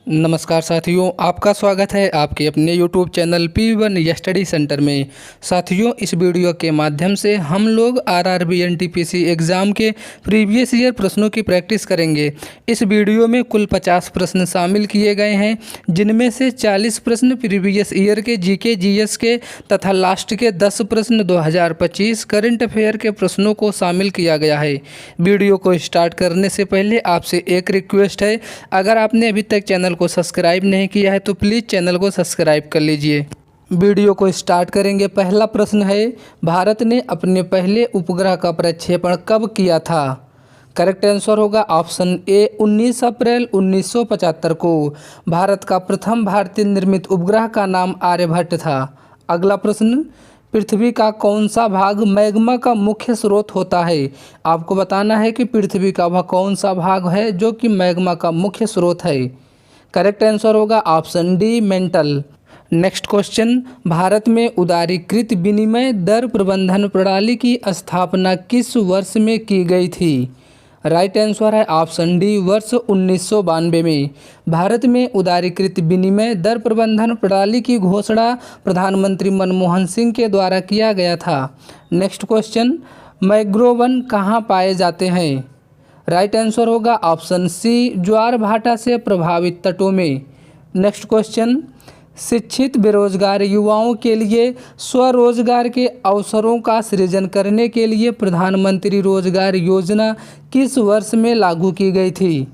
नमस्कार साथियों, आपका स्वागत है आपके अपने YouTube channel P1 study centre में। साथियों, इस वीडियो के माध्यम से हम लोग RRB NTPC एग्ज़ाम के प्रीवियस ईयर प्रश्नों की प्रैक्टिस करेंगे। इस वीडियो में कुल 50 प्रश्न शामिल किए गए हैं, जिनमें से 40 प्रश्न प्रीवियस ईयर के GK GS के तथा लास्ट के 10 प्रश्न 2025 करंट अफेयर के प्रश्नों को शामिल किया गया है। वीडियो को स्टार्ट करने से पहले आपसे एक रिक्वेस्ट है, अगर आपने अभी तक चैनल को सब्सक्राइब नहीं किया है तो प्लीज़ चैनल को सब्सक्राइब कर लीजिए। वीडियो को स्टार्ट करेंगे। पहला प्रश्न है, भारत ने अपने पहले उपग्रह का प्रक्षेपण कब किया था? करेक्ट आंसर होगा ऑप्शन ए 19 अप्रैल 1975 को। भारत का प्रथम भारतीय निर्मित उपग्रह का नाम आर्यभट्ट था। अगला प्रश्न, पृथ्वी का कौन सा भाग मैग्मा का मुख्य स्रोत होता है? आपको बताना है कि पृथ्वी का वह कौन सा भाग है जो कि मैग्मा का मुख्य स्रोत है। करेक्ट आंसर होगा option D mental. Next question, Bharat में उदारीकृत विनिमय दर प्रबंधन प्रणाली की स्थापना किस वर्ष में की गई थी? राइट आंसर है ऑप्शन डी वर्ष 1992 में। भारत में उदारीकृत विनिमय दर प्रबंधन प्रणाली की घोषणा प्रधानमंत्री मनमोहन सिंह के द्वारा किया गया था। नेक्स्ट क्वेश्चन, मैंग्रोवन कहाँ पाए जाते हैं? राइट आंसर होगा ऑप्शन सी ज्वार भाटा से प्रभावित तटों में। नेक्स्ट क्वेश्चन, शिक्षित बेरोजगार युवाओं के लिए स्वरोजगार के अवसरों का सृजन करने के लिए प्रधानमंत्री रोजगार योजना किस वर्ष में लागू की गई थी?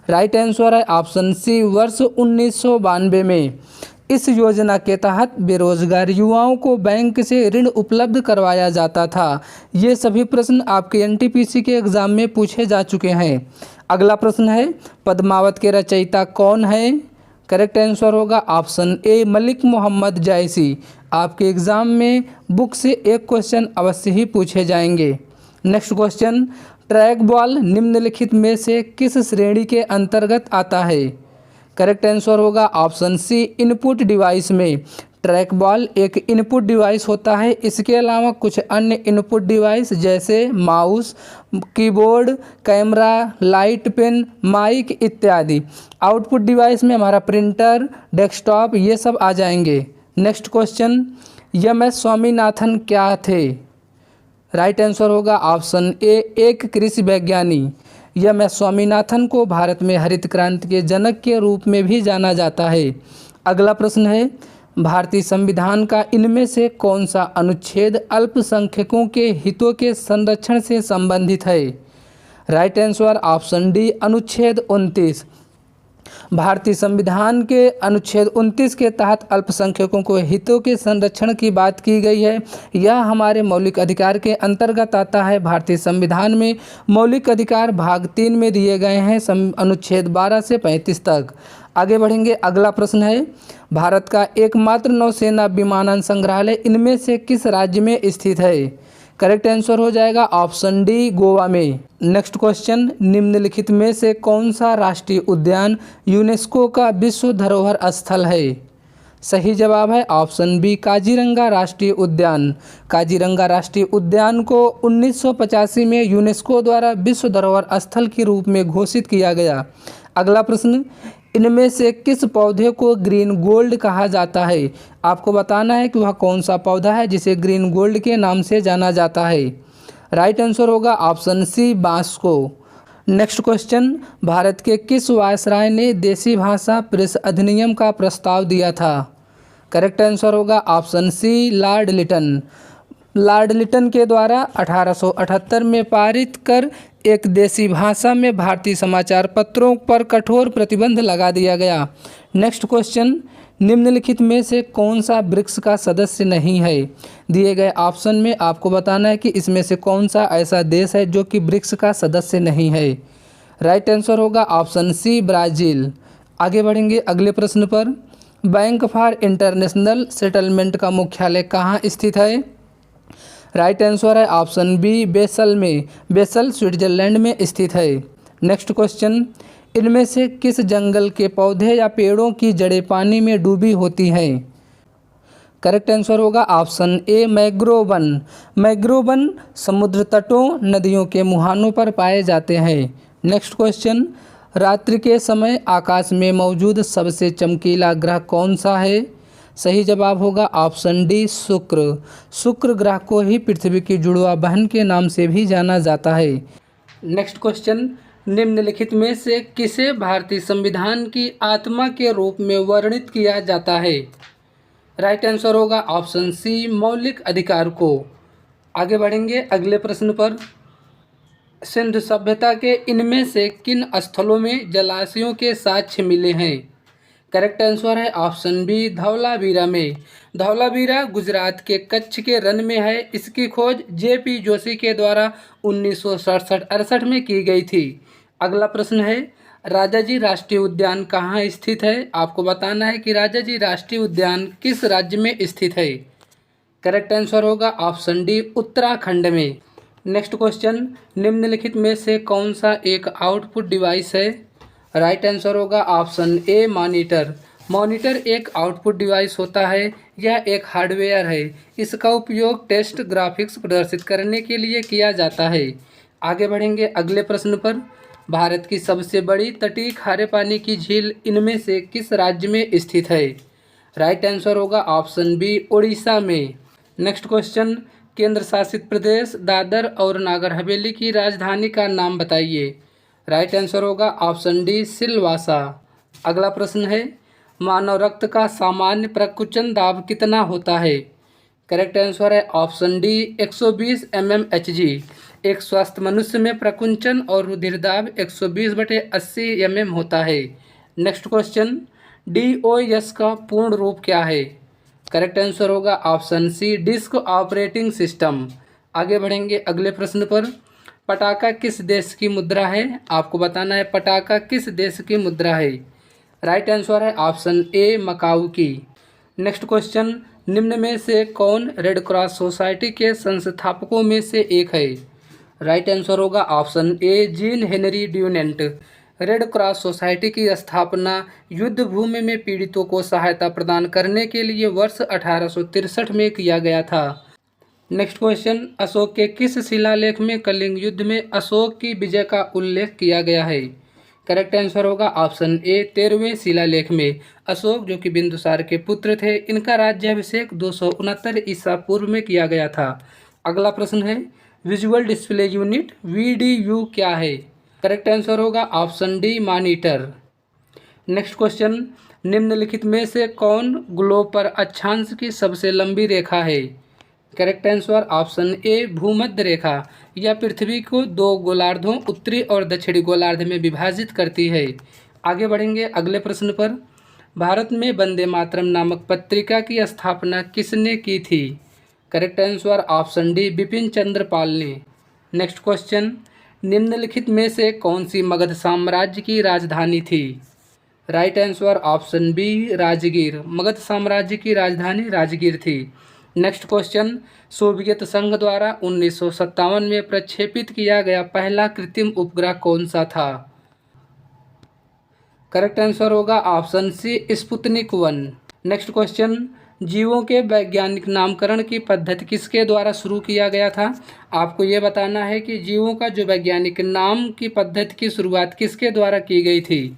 राइट आंसर है ऑप्शन सी वर्ष 1992 में। इस योजना के तहत बेरोजगार युवाओं को बैंक से ऋण उपलब्ध करवाया जाता था। ये सभी प्रश्न आपके एनटीपीसी के एग्ज़ाम में पूछे जा चुके हैं। अगला प्रश्न है, पद्मावत के रचयिता कौन है? करेक्ट आंसर होगा ऑप्शन ए मलिक मोहम्मद जायसी। आपके एग्ज़ाम में बुक से एक क्वेश्चन अवश्य ही पूछे जाएंगे। नेक्स्ट क्वेश्चन, ट्रैक बॉल निम्नलिखित में से किस श्रेणी के अंतर्गत आता है? करेक्ट आंसर होगा ऑप्शन सी इनपुट डिवाइस में। ट्रैक बॉल एक इनपुट डिवाइस होता है। इसके अलावा कुछ अन्य इनपुट डिवाइस जैसे mouse, keyboard, camera, light, pen, mic इत्यादि। आउटपुट डिवाइस में हमारा प्रिंटर, डेस्कटॉप ये सब आ जाएंगे। नेक्स्ट क्वेश्चन, MS स्वामीनाथन क्या थे? राइट आंसर होगा ऑप्शन ए एक कृषि वैज्ञानी। MS स्वामीनाथन को भारत में हरित क्रांति के जनक के रूप में भी जाना जाता है। अगला प्रश्न है, भारतीय संविधान का इनमें से कौन सा अनुच्छेद अल्पसंख्यकों के हितों के संरक्षण से संबंधित है? राइट आंसर ऑप्शन डी अनुच्छेद 29। भारतीय संविधान के अनुच्छेद 29 के तहत अल्पसंख्यकों को हितों के संरक्षण की बात की गई है। यह हमारे मौलिक अधिकार के अंतर्गत आता है। भारतीय संविधान में मौलिक अधिकार भाग 3 में दिए गए हैं, अनुच्छेद 12 से 35 तक। आगे बढ़ेंगे। अगला प्रश्न है, भारत का एकमात्र नौसेना विमानन संग्रहालय इनमें से किस राज्य में स्थित है? करेक्ट आंसर हो जाएगा ऑप्शन डी गोवा में। नेक्स्ट क्वेश्चन, निम्नलिखित में से कौन सा राष्ट्रीय उद्यान यूनेस्को का विश्व धरोहर स्थल है? सही जवाब है ऑप्शन बी काजीरंगा राष्ट्रीय उद्यान। काजीरंगा राष्ट्रीय उद्यान को 1985 में यूनेस्को द्वारा विश्व धरोहर स्थल के रूप में घोषित किया गया। अगला प्रश्न, इनमें से किस पौधे को ग्रीन गोल्ड कहा जाता है? आपको बताना है कि वह कौन सा पौधा है जिसे ग्रीन गोल्ड के नाम से जाना जाता है। राइट आंसर होगा ऑप्शन सी बांस को। नेक्स्ट क्वेश्चन, भारत के किस वायसराय ने देसी भाषा प्रेस अधिनियम का प्रस्ताव दिया था? करेक्ट आंसर होगा option C Lord Lytton. Lord Lytton के द्वारा 1878 में पारित कर एक देसी भाषा में भारतीय समाचार पत्रों पर कठोर प्रतिबंध लगा दिया गया। नेक्स्ट क्वेश्चन, निम्नलिखित में से कौन सा ब्रिक्स का सदस्य नहीं है? दिए गए ऑप्शन में आपको बताना है कि इसमें से कौन सा ऐसा देश है जो कि ब्रिक्स का सदस्य नहीं है। राइट आंसर होगा ऑप्शन सी ब्राज़ील। आगे बढ़ेंगे अगले प्रश्न पर, बैंक फॉर इंटरनेशनल सेटलमेंट का मुख्यालय कहाँ स्थित है? राइट आंसर है ऑप्शन बी बेसल में। बेसल स्विट्जरलैंड में स्थित है। नेक्स्ट क्वेश्चन, इनमें से किस जंगल के पौधे या पेड़ों की जड़ें पानी में डूबी होती हैं? करेक्ट आंसर होगा ऑप्शन ए मैंग्रोवन। मैंग्रोवन समुद्र तटों, नदियों के मुहानों पर पाए जाते हैं। नेक्स्ट क्वेश्चन, रात्रि के समय आकाश में मौजूद सबसे चमकीला ग्रह कौन सा है? सही जवाब होगा ऑप्शन डी शुक्र। शुक्र ग्रह को ही पृथ्वी की जुड़वा बहन के नाम से भी जाना जाता है। नेक्स्ट क्वेश्चन, निम्नलिखित में से किसे भारतीय संविधान की आत्मा के रूप में वर्णित किया जाता है? राइट आंसर होगा ऑप्शन सी मौलिक अधिकार को। आगे बढ़ेंगे अगले प्रश्न पर। सिंधु सभ्यता के इनमें से किन स्थलों में जलाशयों के साक्ष्य मिले हैं? करेक्ट आंसर है ऑप्शन बी धौलावीरा में। धौलावीरा गुजरात के कच्छ के रन में है। इसकी खोज जेपी जोशी के द्वारा 1967-68 में की गई थी। अगला प्रश्न है, राजाजी राष्ट्रीय उद्यान कहाँ स्थित है? आपको बताना है कि राजाजी राष्ट्रीय उद्यान किस राज्य में स्थित है। करेक्ट आंसर होगा ऑप्शन डी उत्तराखंड में। नेक्स्ट क्वेश्चन, निम्नलिखित में से कौन सा एक आउटपुट डिवाइस है? राइट आंसर होगा ऑप्शन ए मॉनिटर। मॉनिटर एक आउटपुट डिवाइस होता है। यह एक हार्डवेयर है। इसका उपयोग टेस्ट ग्राफिक्स प्रदर्शित करने के लिए किया जाता है। आगे बढ़ेंगे अगले प्रश्न पर। भारत की सबसे बड़ी तटीय खारे पानी की झील इनमें से किस राज्य में स्थित है? राइट आंसर होगा ऑप्शन बी उड़ीसा में। नेक्स्ट क्वेश्चन, केंद्र शासित प्रदेश दादर और नागर हवेली की राजधानी का नाम बताइए। राइट आंसर होगा ऑप्शन डी सिलवासा। अगला प्रश्न है, मानव रक्त का सामान्य प्रकुंचन दाब कितना होता है? करेक्ट आंसर है ऑप्शन डी 120 mmHg। एक स्वस्थ मनुष्य में प्रकुंचन और रुधिर दाब 120/80 mm होता है। नेक्स्ट क्वेश्चन, DOS का पूर्ण रूप क्या है? करेक्ट आंसर होगा option C disk operating system. आगे बढ़ेंगे अगले प्रश्न पर। पटाखा किस देश की मुद्रा है? आपको बताना है पटाखा किस देश की मुद्रा है। राइट आंसर है ऑप्शन ए मकाऊ की। नेक्स्ट क्वेश्चन, निम्न में से कौन रेड क्रॉस सोसाइटी के संस्थापकों में से एक है? राइट आंसर होगा option A gene Henry Dunant. Red cross society की स्थापना युद्ध भूमि में पीड़ितों को सहायता प्रदान करने के लिए वर्ष 1863 में किया गया था। नेक्स्ट क्वेश्चन, अशोक के किस शिलालेख में कलिंग युद्ध में अशोक की विजय का उल्लेख किया गया है? करेक्ट आंसर होगा ऑप्शन ए 13वें शिलालेख में। अशोक जो कि बिंदुसार के पुत्र थे, इनका राज्याभिषेक 269 ईसा पूर्व में किया गया था। अगला प्रश्न है, विजुअल डिस्प्ले यूनिट VDU क्या है? करेक्ट आंसर होगा option D monitor. Next question, निम्नलिखित में से कौन ग्लोब पर अक्षांश की सबसे लंबी रेखा है? करेक्ट आंसर ऑप्शन ए भूमध्य रेखा। यह पृथ्वी को दो गोलार्धों उत्तरी और दक्षिणी गोलार्ध में विभाजित करती है। आगे बढ़ेंगे अगले प्रश्न पर। भारत में वंदे मातरम नामक पत्रिका की स्थापना किसने की थी? Correct answer option D Bipin Chandra Pal ने। नेक्स्ट क्वेश्चन, निम्नलिखित में से कौन सी मगध साम्राज्य की राजधानी थी? Right answer option B Rajgir. Magadh साम्राज्य की राजधानी राजगीर थी। नेक्स्ट क्वेश्चन, सोवियत संघ द्वारा 1957 में प्रक्षेपित किया गया पहला कृत्रिम उपग्रह कौन सा था? करेक्ट आंसर होगा option C Sputnik 1। Next question, जीवों के वैज्ञानिक नामकरण की पद्धति किसके द्वारा शुरू किया गया था? आपको ये बताना है कि जीवों का जो वैज्ञानिक नाम की पद्धति की शुरुआत किसके द्वारा की गई थी।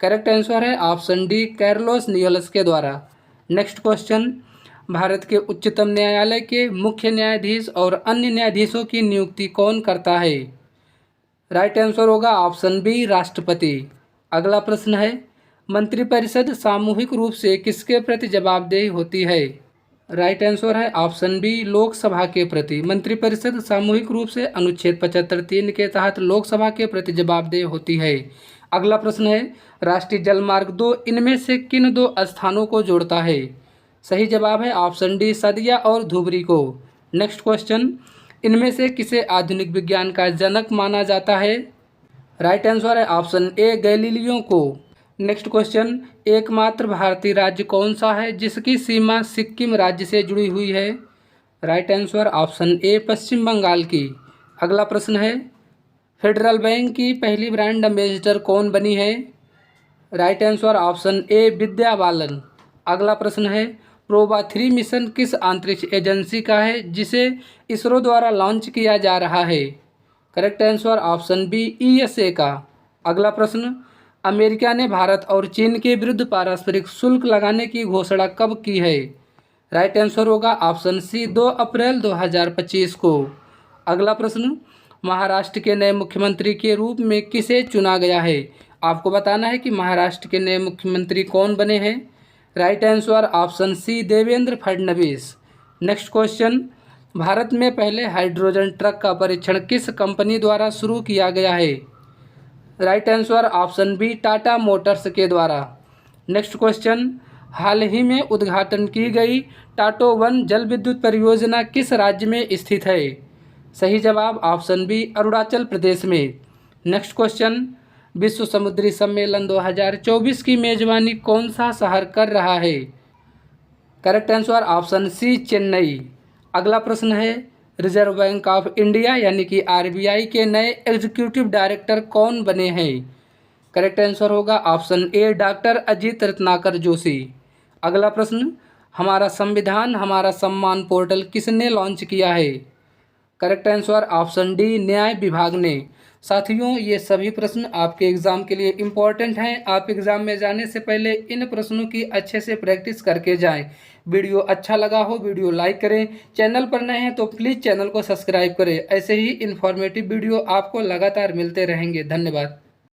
करेक्ट आंसर है ऑप्शन डी कार्लोस लिन्नेयस के द्वारा। नेक्स्ट क्वेश्चन, भारत के उच्चतम न्यायालय के मुख्य न्यायाधीश और अन्य न्यायाधीशों की नियुक्ति कौन करता है? राइट आंसर होगा ऑप्शन बी राष्ट्रपति। अगला प्रश्न है, मंत्रिपरिषद सामूहिक रूप से किसके प्रति जवाबदेह होती है? राइट आंसर है ऑप्शन बी लोकसभा के प्रति। मंत्रिपरिषद सामूहिक रूप से अनुच्छेद 75(3) के तहत लोकसभा के प्रति जवाबदेह होती है। अगला प्रश्न है, राष्ट्रीय जलमार्ग 2 इनमें से किन दो स्थानों को जोड़ता है? सही जवाब है ऑप्शन डी सदिया और धुबरी को। नेक्स्ट क्वेश्चन, इनमें से किसे आधुनिक विज्ञान का जनक माना जाता है? राइट आंसर है ऑप्शन ए गैलीलियो को। नेक्स्ट क्वेश्चन, एकमात्र भारतीय राज्य कौन सा है जिसकी सीमा सिक्किम राज्य से जुड़ी हुई है? राइट आंसर ऑप्शन ए पश्चिम बंगाल की। अगला प्रश्न है, फेडरल बैंक की पहली ब्रांड एम्बेसडर कौन बनी है? Right answer option A Vidya Balan. अगला प्रश्न है, प्रोबा 3 मिशन किस अंतरिक्ष एजेंसी का है जिसे इसरो द्वारा लॉन्च किया जा रहा है? Correct answer option B ESA का। अगला प्रश्न, अमेरिका ने भारत और चीन के विरुद्ध पारस्परिक शुल्क लगाने की घोषणा कब की है? राइट आंसर होगा ऑप्शन सी 2 अप्रैल 2025 को। अगला प्रश्न, महाराष्ट्र के नए मुख्यमंत्री के रूप में किसे चुना गया है? आपको बताना है कि महाराष्ट्र के नए मुख्यमंत्री कौन बने हैं। Right answer option C Devendra Fadnavis. Next question, Bharat में पहले हाइड्रोजन ट्रक का परीक्षण किस कंपनी द्वारा शुरू किया गया है? Right answer option B Tata Motors के द्वारा। नेक्स्ट क्वेश्चन, हाल ही में उद्घाटन की गई टाटो 1 जल विद्युत परियोजना किस राज्य में स्थित है? सही जवाब ऑप्शन बी अरुणाचल प्रदेश में। नेक्स्ट क्वेश्चन, विश्व समुद्री सम्मेलन 2024 की मेजबानी कौन सा शहर कर रहा है? Correct answer option C Chennai. अगला प्रश्न है, रिजर्व बैंक ऑफ इंडिया यानी कि आरबीआई के नए एग्जीक्यूटिव डायरेक्टर कौन बने हैं? करेक्ट आंसर होगा option A doctor Ajit Ratnakar Joshi. अगला प्रश्न, हमारा संविधान हमारा सम्मान पोर्टल किसने लॉन्च किया है? करेक्ट आंसर ऑप्शन डी न्याय विभाग ने। साथियों, ये सभी प्रश्न आपके एग्ज़ाम के लिए इम्पॉर्टेंट हैं। आप एग्ज़ाम में जाने से पहले इन प्रश्नों की अच्छे से प्रैक्टिस करके जाएं। वीडियो अच्छा लगा हो वीडियो लाइक करें, चैनल पर नए हैं तो प्लीज़ चैनल को सब्सक्राइब करें। ऐसे ही इन्फॉर्मेटिव वीडियो आपको लगातार मिलते रहेंगे। धन्यवाद।